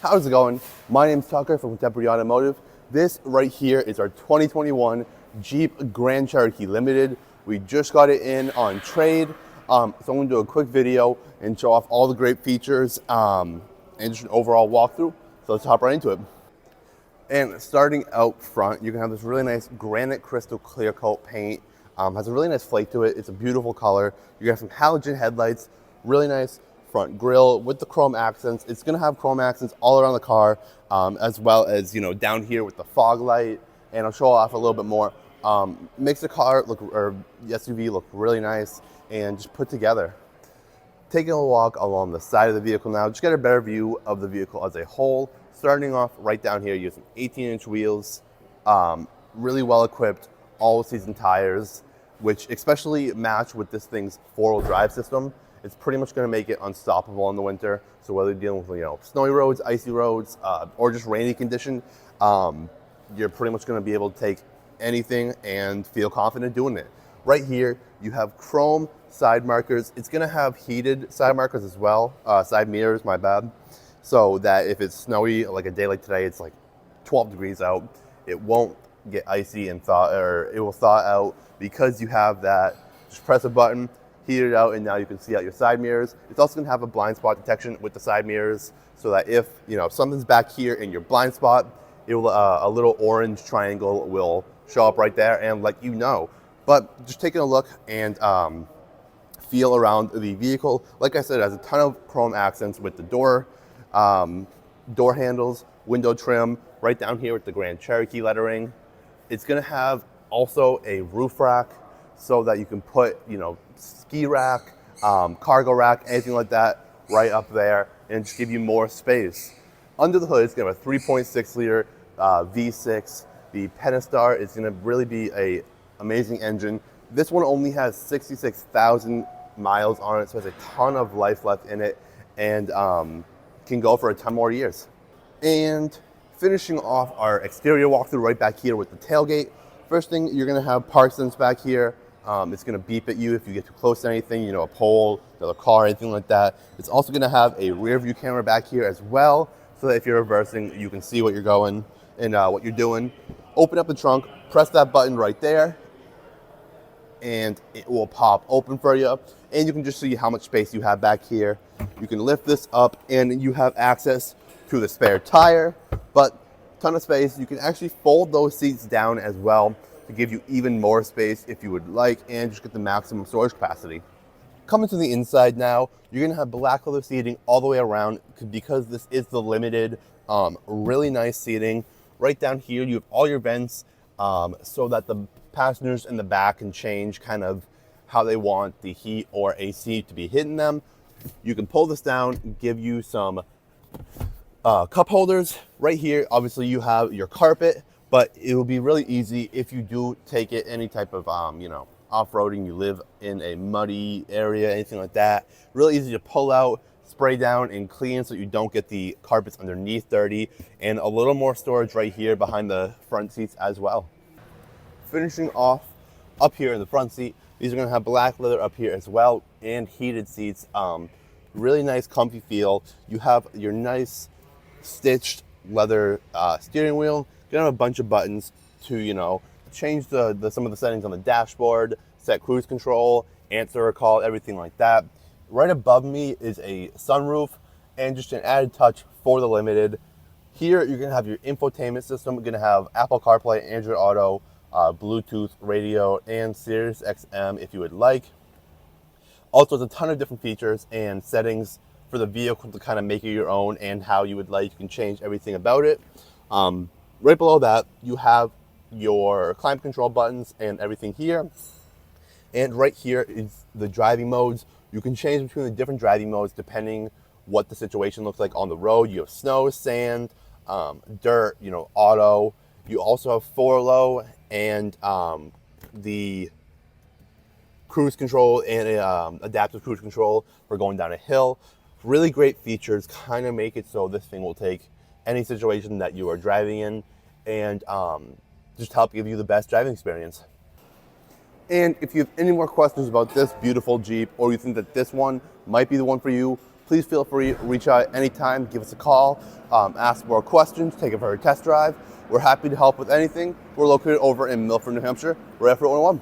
How's it going? My name's Tucker from Contemporary Automotive. This right here is our 2021 Jeep Grand Cherokee Limited. We just got it in on trade. So I'm going to do a quick video and show off all the great features and just an overall walkthrough. So let's hop right into it. And starting out front, you can have this really nice granite crystal clear coat paint. Has a really nice flake to it. It's a beautiful color. You have some halogen headlights, really nice front grille with the chrome accents. It's going to have chrome accents all around the car, as well as, down here with the fog light. And I'll show off a little bit more. Makes the car look, or the SUV look really nice and just put together. Taking a walk along the side of the vehicle now, just get a better view of the vehicle as a whole. Starting off right down here, using 18-inch wheels, really well equipped, all-season tires, which especially match with this thing's four-wheel drive system. It's pretty much going to make it unstoppable in the winter. So whether you're dealing with snowy roads, icy roads, or just rainy condition, you're pretty much going to be able to take anything and feel confident doing it. Right here, you have chrome side markers. It's going to have heated side markers as well, side mirrors, my bad. So that if it's snowy, like a day like today, it's like 12 degrees out, it won't get icy and thaw, or it will thaw out because you have that. Just press a button, heat it out, and now you can see out your side mirrors. It's also gonna have a blind spot detection with the side mirrors, so that if something's back here in your blind spot, it will a little orange triangle will show up right there and let you know. But just taking a look and feel around the vehicle, like I said, it has a ton of chrome accents with the door handles, window trim, right down here with the Grand Cherokee lettering. It's gonna have also a roof rack so that you can put, ski rack, cargo rack, anything like that right up there and just give you more space. Under the hood, it's gonna have a 3.6 liter V6. The Pentastar is gonna really be a amazing engine. This one only has 66,000 miles on it, so it has a ton of life left in it, and can go for a ton more years. And finishing off our exterior walkthrough right back here with the tailgate. First thing, you're gonna have park sense back here. It's gonna beep at you if you get too close to anything, a pole, another car, anything like that. It's also gonna have a rear view camera back here as well, so that if you're reversing, you can see what you're going and what you're doing. Open up the trunk, press that button right there, and it will pop open for you. And you can just see how much space you have back here. You can lift this up and you have access to the spare tire, but ton of space. You can actually fold those seats down as well to give you even more space if you would like, and just get the maximum storage capacity. Coming to the inside now, you're gonna have black leather seating all the way around because this is the limited. Really nice seating. Right down here, you have all your vents so that the passengers in the back can change kind of how they want the heat or AC to be hitting them. You can pull this down, give you some cup holders. Right here, obviously you have your carpet, but it will be really easy if you do take it any type of, off-roading, you live in a muddy area, anything like that. Really easy to pull out, spray down, and clean so you don't get the carpets underneath dirty. And a little more storage right here behind the front seats as well. Finishing off up here in the front seat, these are gonna have black leather up here as well and heated seats. Really nice comfy feel. You have your nice stitched leather steering wheel. You're gonna have a bunch of buttons to, change some of the settings on the dashboard, set cruise control, answer a call, everything like that. Right above me is a sunroof and just an added touch for the Limited. Here you're gonna have your infotainment system. You're gonna have Apple CarPlay, Android Auto, Bluetooth radio, and Sirius XM if you would like. Also, there's a ton of different features and settings for the vehicle to kind of make it your own and how you would like. You can change everything about it. Right below that, you have your climate control buttons and everything here. And right here is the driving modes. You can change between the different driving modes depending what the situation looks like on the road. You have snow, sand, dirt, auto. You also have 4-low and the cruise control and adaptive cruise control for going down a hill. Really great features, kind of make it so this thing will take any situation that you are driving in and just help give you the best driving experience. And if you have any more questions about this beautiful Jeep, or you think that this one might be the one for you, Please feel free to reach out anytime, give us a call, ask more questions, take it for a test drive. We're happy to help with anything. We're located over in Milford, New Hampshire, right after 101.